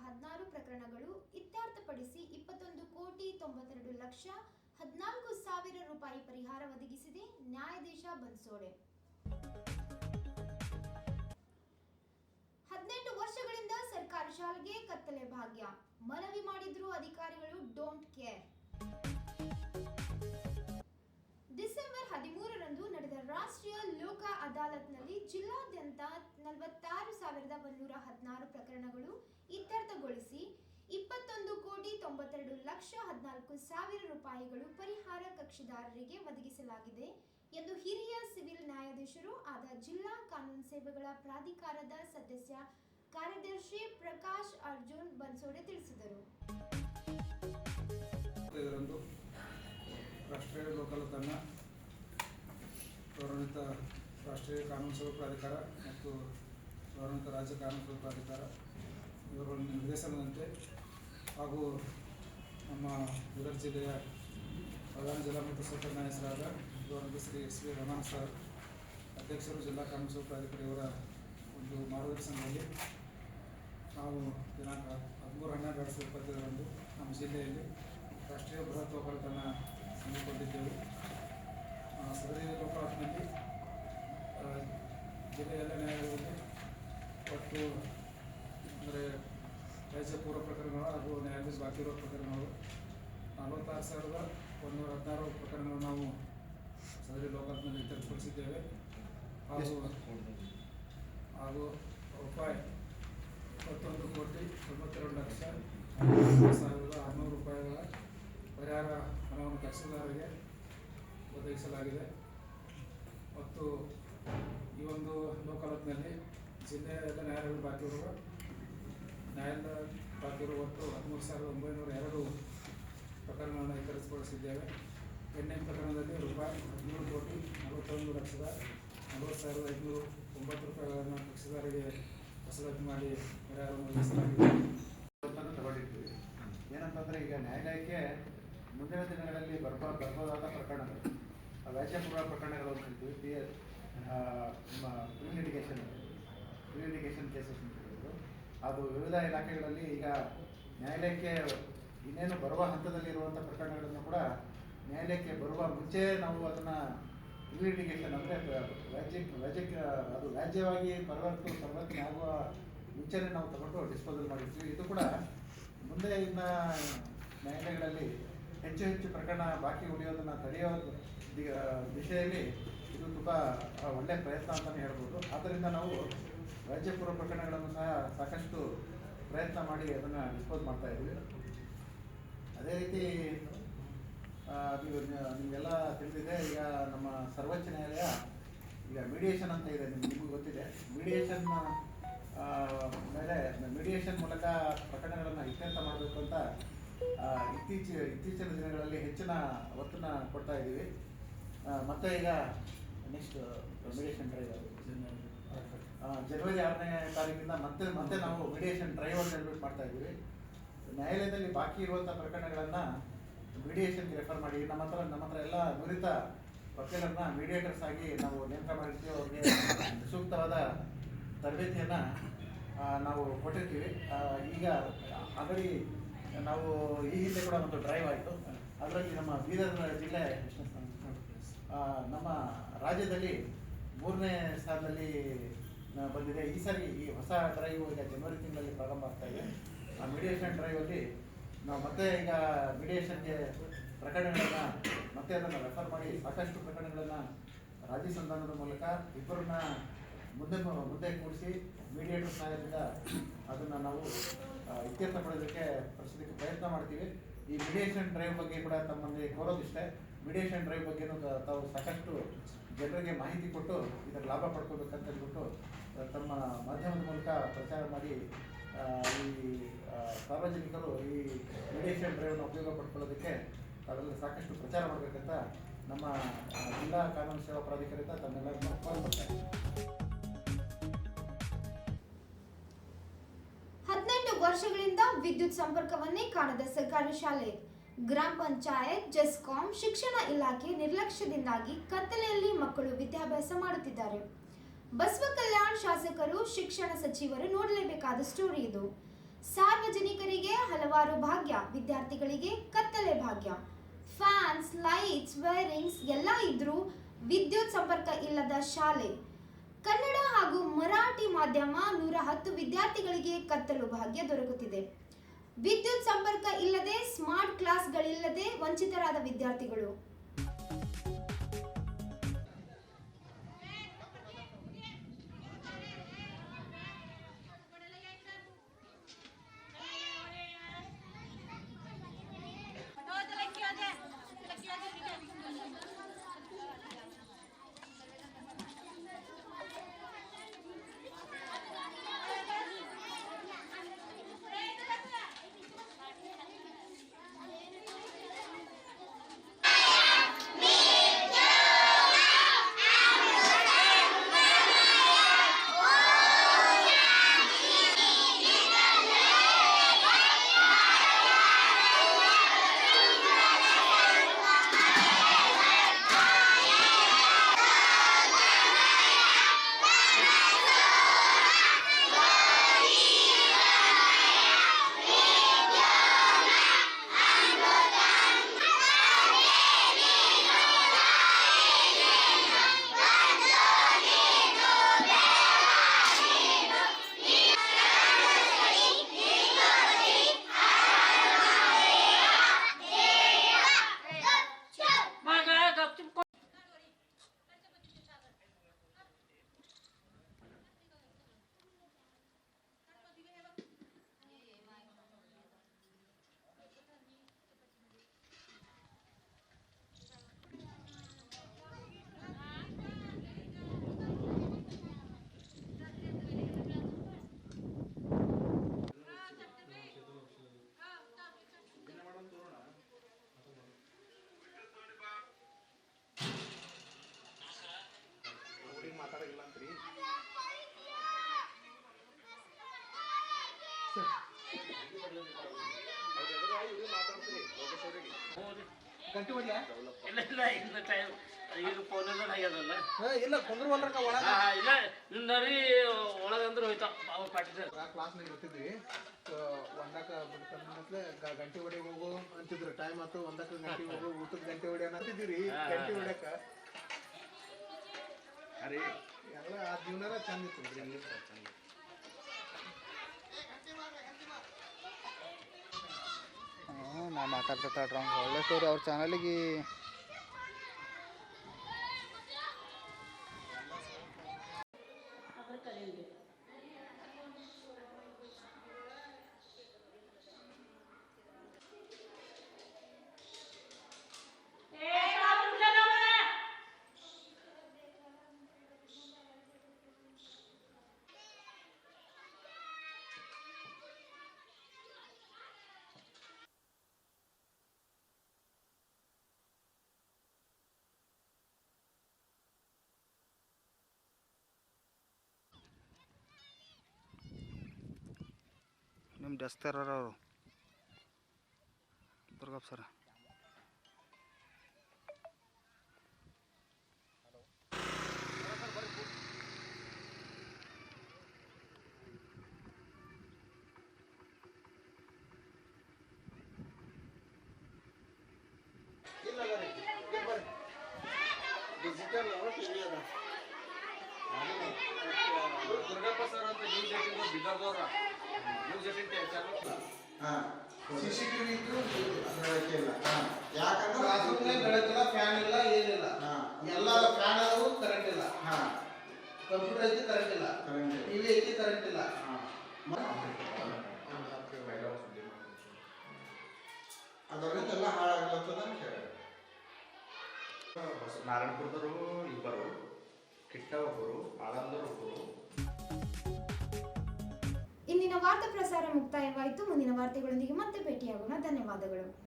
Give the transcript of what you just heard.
16 ಪ್ರಕರಣಗಳು ಇತ್ಯರ್ಥಪಡಿಸಿ 21,92,14,00,000 ರೂಪಾಯಿ ಪರಿಹಾರ ಒದಗಿಸಿದೆ ನ್ಯಾಯಾಧೀಶ ಬನ್ಸೋಡೆ. 18 ವರ್ಷಗಳಿಂದ ಸರ್ಕಾರಿ ಶಾಲೆಗೆ ಕತ್ತಲೆ ಭಾಗ್ಯ, ಮನವಿ ಮಾಡಿದ್ರು ಅಧಿಕಾರಿಗಳು ಡೋಂಟ್ ಕೇರ್. ಡಿಸೆಂಬರ್ 13ರಂದು ನಡೆದ ರಾಷ್ಟ್ರೀಯ ಲೋಕ ಅದಾಲತ್ನಲ್ಲಿ ಜಿಲ್ಲಾದ್ಯಂತ 46,116 ಪ್ರಕರಣಗಳು ಇತ್ಯರ್ಥಗೊಳಿಸಿ 21,92,14,00,000 ರೂಪಾಯಿಗಳು ಪರಿಹಾರ ಕಕ್ಷಿದಾರರಿಗೆ ಒದಗಿಸಲಾಗಿದೆ ಎಂದು ಹಿರಿಯ ಸಿವಿಲ್ ನ್ಯಾಯಾಧೀಶರು ಆದ ಜಿಲ್ಲಾ ಕಾನೂನು ಸೇವೆಗಳ ಪ್ರಾಧಿಕಾರದ ಸದಸ್ಯ ಕಾರ್ಯದರ್ಶಿ ಪ್ರಕಾಶ್ ಅರ್ಜುನ್ ಬನ್ಸೋಡೆ ತಿಳಿಸಿದರು. ರಾಷ್ಟ್ರೀಯ ಲೋಕಾಯುಕ್ತನ ಗೌರವಾನ್ವಿತ ರಾಷ್ಟ್ರೀಯ ಕಾನೂನು ಸೇವಾ ಪ್ರಾಧಿಕಾರ ಮತ್ತು ಗೌರವಾನ್ವಿತ ರಾಜ್ಯ ಕಾನೂನು ಸೇವಾ ಪ್ರಾಧಿಕಾರ ಇವರುಗಳ ನಿರ್ದೇಶನದಂತೆ ಹಾಗೂ ನಮ್ಮ ಬೀದರ್ ಜಿಲ್ಲೆಯ ಪ್ರಧಾನ ಜಿಲ್ಲಾ ಮತ್ತು ಸತ್ರ ನ್ಯಾಯಾಧೀಶರಾದ ಗೌರವಾನ್ವಿತ Shri S V Ramana sir ಅಧ್ಯಕ್ಷರು ಜಿಲ್ಲಾ ಕಾನೂನು ಸೇವಾ ಪ್ರಾಧಿಕಾರ ಇವರ ಒಂದು ಮಾರ್ಗದರ್ಶನದಲ್ಲಿ ನಾವು ದಿನಾಂಕ 13/12/2025ರಂದು ನಮ್ಮ ಜಿಲ್ಲೆಯಲ್ಲಿ ರಾಷ್ಟ್ರೀಯ ಬೃಹತ್ ಲೋಕಾಯುಕ್ತನ ಹಮ್ಮಿಕೊಂಡಿದ್ದೆವು. ಸದರಿ ಲೋಕಾಯುಕ್ತನಲ್ಲಿ ಜಿಲ್ಲೆಯ ಎಲ್ಲ ನ್ಯಾಯಾಲಯಗಳಲ್ಲಿ ಒಟ್ಟು ಅಂದರೆ ರಾಜ್ಯ ಪೂರ್ವ ಪ್ರಕರಣಗಳು ಹಾಗೂ ನ್ಯಾಯಾಧೀಶ ಬಾಕಿ ಇರುವ ಪ್ರಕರಣಗಳು 46,116 ಪ್ರಕರಣಗಳು ನಾವು ಸದರಿ ಲೋಕಾಯುಕ್ತನಲ್ಲಿ ಇತ್ಯರ್ಥಪಡಿಸಿದ್ದೇವೆ. ಹಾಗೂ ರೂಪಾಯಿ 21,92,62,600 ರೂಪಾಯಿಗಳ ಪರಿಹಾರ ಹಣವನ್ನು ಕಕ್ಷಿದಾರರಿಗೆ ಒದಗಿಸಲಾಗಿದೆ. ಮತ್ತು ಈ ಒಂದು ಲೋಕಾಯುಕ್ತನಲ್ಲಿ ಜಿಲ್ಲೆಯ ಎಲ್ಲ ನ್ಯಾಯಾಲಯಗಳು ಬಾಕಿ ಇರುವ ಒಟ್ಟು 13,902 ಪ್ರಕರಣಗಳನ್ನು ಇತ್ಯರ್ಥಪಡಿಸಿದ್ದೇವೆ. 8ನೇ ಪ್ರಕರಣದಲ್ಲಿ ರೂಪಾಯಿ 13,41,40,509 ರೂಪಾಯಿಗಳನ್ನು ಕಕ್ಷಿದಾರರಿಗೆ ವಸೂಲಾತಿ ಮಾಡಿ ಪರಿಹಾರವನ್ನು ಒದಗಿಸಲಾಗಿದೆ. ತಗೊಂಡಿರ್ತೀವಿ. ಏನಂತಂದರೆ ಈಗ ನ್ಯಾಯಾಲಯಕ್ಕೆ ಮುಂದಿನ ದಿನಗಳಲ್ಲಿ ಬರ್ಬೋದಾದ ಪ್ರಕರಣಗಳು, ವ್ಯಾಜ್ಯಪೂರ್ವ ಪ್ರಕರಣಗಳು ಅಂತ ಹೇಳ್ತೀವಿ. ಪ್ರೀಲಿಟಿಗೇಷನ್ ಕೇಸಸ್ ಅಂತ ಹೇಳಿದ್ರು. ಅದು ವಿವಿಧ ಇಲಾಖೆಗಳಲ್ಲಿ ಈಗ ನ್ಯಾಯಾಲಯಕ್ಕೆ ಇನ್ನೇನು ಬರುವ ಹಂತದಲ್ಲಿರುವಂಥ ಪ್ರಕರಣಗಳನ್ನು ಕೂಡ ನ್ಯಾಯಾಲಯಕ್ಕೆ ಬರುವ ಮುಂಚೆ ನಾವು ಅದನ್ನು ಪ್ರೀಲಿಟಿಗೇಷನ್ ಅಂದರೆ ಅದು ವ್ಯಾಜ್ಯವಾಗಿ ಪರಿವರ್ತನೆ ಆಗುವ ಮುಂಚೆನೇ ನಾವು ತಗೊಂಡು ಡಿಸ್ಪೋಸಲ್ ಮಾಡಿರ್ತೀವಿ. ಇದು ಕೂಡ ಮುಂದೆ ಇನ್ನ ನ್ಯಾಯಾಲಯಗಳಲ್ಲಿ ಹೆಚ್ಚು ಪ್ರಕರಣ ಬಾಕಿ ಉಳಿಯೋದನ್ನು ತಡೆಯೋ ದಿಶೆಯಲ್ಲಿ ಇದು ತುಂಬ ಒಳ್ಳೆಯ ಪ್ರಯತ್ನ ಅಂತಲೇ ಹೇಳ್ಬೋದು. ಆದ್ದರಿಂದ ನಾವು ರಾಜ್ಯಪೂರ್ವ ಪ್ರಕರಣಗಳನ್ನು ಸಹ ಸಾಕಷ್ಟು ಪ್ರಯತ್ನ ಮಾಡಿ ಅದನ್ನು ಡಿಸ್ಪೋಸ್ ಮಾಡ್ತಾ ಇದ್ದೀವಿ. ಅದೇ ರೀತಿ ನಿಮಗೆಲ್ಲ ತಿಳಿದಿದೆ, ಈಗ ನಮ್ಮ ಸರ್ವೋಚ್ಚ ನ್ಯಾಯಾಲಯ ಈಗ ಮೀಡಿಯೇಷನ್ ಅಂತ ಇದೆ, ನಿಮಗೂ ಗೊತ್ತಿದೆ. ಮೀಡಿಯೇಷನ್ ಮೂಲಕ ಪ್ರಕರಣಗಳನ್ನು ಇತ್ಯರ್ಥ ಮಾಡಬೇಕು ಅಂತ ಇತ್ತೀಚಿನ ದಿನಗಳಲ್ಲಿ ಹೆಚ್ಚಿನ ಒತ್ತನ್ನು ಕೊಡ್ತಾ ಇದ್ದೀವಿ. ಮತ್ತು ಈಗ ನೆಕ್ಸ್ಟ್ ಮೀಡಿಯೇಷನ್ ಡ್ರೈವ್ ಜನವರಿ 6ನೇ ತಾರೀಕಿಂದ ಮತ್ತೆ ನಾವು ಮೀಡಿಯೇಷನ್ ಡ್ರೈವ್ ಅಂತ ಹೇಳ್ಬಿಟ್ಟು ಮಾಡ್ತಾ ಇದ್ದೀವಿ. ನ್ಯಾಯಾಲಯದಲ್ಲಿ ಬಾಕಿ ಇರುವಂಥ ಪ್ರಕರಣಗಳನ್ನು ಮೀಡಿಯೇಷನ್ಗೆ ರೆಫರ್ ಮಾಡಿ ನಮ್ಮ ಹತ್ರ ಎಲ್ಲ ನುರಿತ ವಕೀಲರನ್ನ ಮೀಡಿಯೇಟರ್ಸ್ ಆಗಿ ನಾವು ನೇಮಕ ಮಾಡಿರ್ತೀವಿ. ಅವ್ರಿಗೆ ಸೂಕ್ತವಾದ ತರಬೇತಿಯನ್ನು ನಾವು ಕೊಟ್ಟಿರ್ತೀವಿ. ಈಗ ಆಲ್ರೆಡಿ ನಾವು ಈ ಹಿಂದೆ ಕೂಡ ಒಂದು ಡ್ರೈವ್ ಆಯಿತು. ಅದರಲ್ಲಿ ನಮ್ಮ ಬೀದರ್ ಜಿಲ್ಲೆ ನಮ್ಮ ರಾಜ್ಯದಲ್ಲಿ 3ನೇ ಸ್ಥಾನದಲ್ಲಿ ಬಂದಿದೆ. ಈ ಹೊಸ ಡ್ರೈವ್ ಈಗ ಜನವರಿ ತಿಂಗಳಲ್ಲಿ ಪ್ರಾರಂಭ ಆಗ್ತಾ ಇದೆ. ಆ ಮೀಡಿಯೇಷನ್ ಡ್ರೈವಲ್ಲಿ ನಾವು ಮತ್ತೆ ಈಗ ಮೀಡಿಯೇಷನ್ಗೆ ಪ್ರಕರಣಗಳನ್ನು ಮತ್ತೆ ಅದನ್ನು ರೆಫರ್ ಮಾಡಿ ಸಾಕಷ್ಟು ಪ್ರಕರಣಗಳನ್ನು ರಾಜ್ಯ ಸಂಧಾನದ ಮೂಲಕ ಇಬ್ಬರನ್ನ ಮುಂದೆ ಕೂಡಿಸಿ ಮೀಡಿಯೇಟರ್ ಸಹಾಯದಿಂದ ಅದನ್ನು ನಾವು ಇತ್ಯರ್ಥ ಪಡೋದಕ್ಕೆ ಪ್ರಯತ್ನ ಮಾಡ್ತೀವಿ. ಈ ಮೀಡಿಯೇಷನ್ ಡ್ರೈವ್ ಬಗ್ಗೆ ಕೂಡ ತಮ್ಮಲ್ಲಿ ಕೋರೋದಿಷ್ಟೇ. ಮೀಡಿಯೇಷನ್ ಡ್ರೈವ್ ಬಗ್ಗೆನೂ ತಾವು ಸಾಕಷ್ಟು ಜನರಿಗೆ ಮಾಹಿತಿ ಕೊಟ್ಟು ಇದರ ಲಾಭ ಪಡ್ಕೋಬೇಕಂತ ಹೇಳ್ಬಿಟ್ಟು ತಮ್ಮ ಮಾಧ್ಯಮದ ಮೂಲಕ ಪ್ರಚಾರ ಮಾಡಿ ಈ ಸಾರ್ವಜನಿಕರು ಈ ಮೀಡಿಯೇಷನ್ ಡ್ರೈವ್ನ ಉಪಯೋಗ ಪಡ್ಕೊಳ್ಳೋದಕ್ಕೆ ಅದರಲ್ಲಿ ಸಾಕಷ್ಟು ಪ್ರಚಾರ ಮಾಡಬೇಕಂತ ನಮ್ಮ ಜಿಲ್ಲಾ ಕಾನೂನು ಸೇವಾ ಪ್ರಾಧಿಕಾರದಿಂದ ತಮ್ಮೆಲ್ಲರನ್ನು ಕೋರ್ಪಡ್ತಾರೆ. 18 ವರ್ಷಗಳಿಂದ ವಿದ್ಯುತ್ ಸಂಪರ್ಕವನ್ನೇ ಕಾಣದ ಸರ್ಕಾರಿ ಶಾಲೆ, ಗ್ರಾಮ ಪಂಚಾಯತ್, ಜೆಸ್ಕಾಂ, ಶಿಕ್ಷಣ ಇಲಾಖೆ ನಿರ್ಲಕ್ಷ್ಯದಿಂದಾಗಿ ಕತ್ತಲೆಯಲ್ಲಿ ಮಕ್ಕಳು ವಿದ್ಯಾಭ್ಯಾಸ ಮಾಡುತ್ತಿದ್ದಾರೆ. ಬಸವ ಕಲ್ಯಾಣ್ ಶಾಸಕರು, ಶಿಕ್ಷಣ ಸಚಿವರು ನೋಡಲೇಬೇಕಾದ ಸ್ಟೋರಿ ಇದು. ಸಾರ್ವಜನಿಕರಿಗೆ ಹಲವಾರು ಭಾಗ್ಯ, ವಿದ್ಯಾರ್ಥಿಗಳಿಗೆ ಕತ್ತಲೆ ಭಾಗ್ಯ. ಫ್ಯಾನ್ಸ್, ಲೈಟ್ಸ್, ವೈರಿಂಗ್ಸ್ ಎಲ್ಲ ಇದ್ರೂ ವಿದ್ಯುತ್ ಸಂಪರ್ಕ ಇಲ್ಲದ ಶಾಲೆ. ಕನ್ನಡ ಹಾಗೂ ಮರಾಠಿ ಮಾಧ್ಯಮ 110 ವಿದ್ಯಾರ್ಥಿಗಳಿಗೆ ಕತ್ತಲು ಭಾಗ್ಯ ದೊರಕುತ್ತಿದೆ. ವಿದ್ಯುತ್ ಸಂಪರ್ಕ ಇಲ್ಲದೆ, ಸ್ಮಾರ್ಟ್ ಕ್ಲಾಸ್ಗಳಿಲ್ಲದೆ ವಂಚಿತರಾದ ವಿದ್ಯಾರ್ಥಿಗಳು. ಗಂಟೆ ಹೊಡ್ಲಾ? ಇಲ್ಲ ಇನ್ನು ಟೈಮ್ ಈಗ ಫೋನ್ ಆಗ್ಯದಲ್ಲ ಇಲ್ಲ ಕುಂದ್ರವಲ್ರಕ್ಕ ಒಳಗ ಇಲ್ಲ ನಿನ್ನರಿ ಒಳಗಂದ್ರೆ ಹೋಯ್ತಾ ಅವ್ರ ಪಾಟಿದ ಕ್ಲಾಸ್ನಾಗ ಇರ್ತಿದ್ವಿ. ಒಂದಕ್ಕ ಬಿಡ್ಕೊಂಡ್ಲೆ ಗಂಟೆ ಹೊಡೆಗೆ ಹೋಗು ಅಂತಿದ್ರು. ಟೈಮ್ ಆಯ್ತು, ಒಂದಕ್ಕ ಗಂಟೆ ಹೋಗು, ಊಟದ ಗಂಟೆ ಹೊಡಿ ಅನ್ನತ್ತಿದ್ದೀರಿ. ಗಂಟೆ ಹೊಡ್ಯಾಕ ಅರೆ ಎಲ್ಲ ಆ ಜೀವನ ಚಂದ ಇತ್ತು. ನಾ ಮಾತಾಡ್ತಾಳ್ರಿ ಅವ್ನು ಒಳ್ಳೆ ಸ್ಟೋರಿ ಅವ್ರ ಚಾನಲಿಗೆ. ನಿಮ್ಮ ಡಸ್ತಾರವ್ರು ದುರ್ಗಪ್ಪ ಸರ. ಡಿಜಿಟಲ್ ಟಿವಿ ಅದ. ದುರ್ಗಪ್ಪ ಸರ್ ಅಂತ ನ್ಯೂಸ್ ಏಟಿನ್ ಬಿದರ್ದವ್ರ ನ್ಯೂಸ್ ಏಟಿನ್ CCTV ಇದ್ರು ಬೆಳಕಿಲ್ಲ. ಯಾಕಂದ್ರೆ ಬಾತ್ರೂಮ್ನೇ ಬೆಳಕಿಲ್ಲ, ಫ್ಯಾನ್ ಇಲ್ಲ, ಏನಿಲ್ಲ. ಎಲ್ಲ ಫ್ಯಾನ್ ಆದವು, ಕರೆಂಟ್ ಇಲ್ಲ. ಕಂಪ್ಯೂಟರ್ ಐತಿ, ಕರೆಂಟ್ ಇಲ್ಲ. ಟಿವಿ ಐತಿ, ಕರೆಂಟ್ ಇಲ್ಲ. ಅದರಲ್ಲೆಲ್ಲ ಹಾಳಾಗ್ಲತ್ತದ ಅಂತ ಹೇಳಿ ನಾರಾಯಣಪುರದವರು ಇಬ್ಬರು, ಕಿಟ್ಟ ಒಬ್ಬರು, ಆಳಂದವರು ಒಬ್ಬರು. ಇಂದಿನ ವಾರ್ತಾ ಪ್ರಸಾರ ಮುಕ್ತಾಯವಾಯಿತು. ಮುಂದಿನ ವಾರ್ತೆಗಳೊಂದಿಗೆ ಮತ್ತೆ ಭೇಟಿಯಾಗೋಣ. ಧನ್ಯವಾದಗಳು.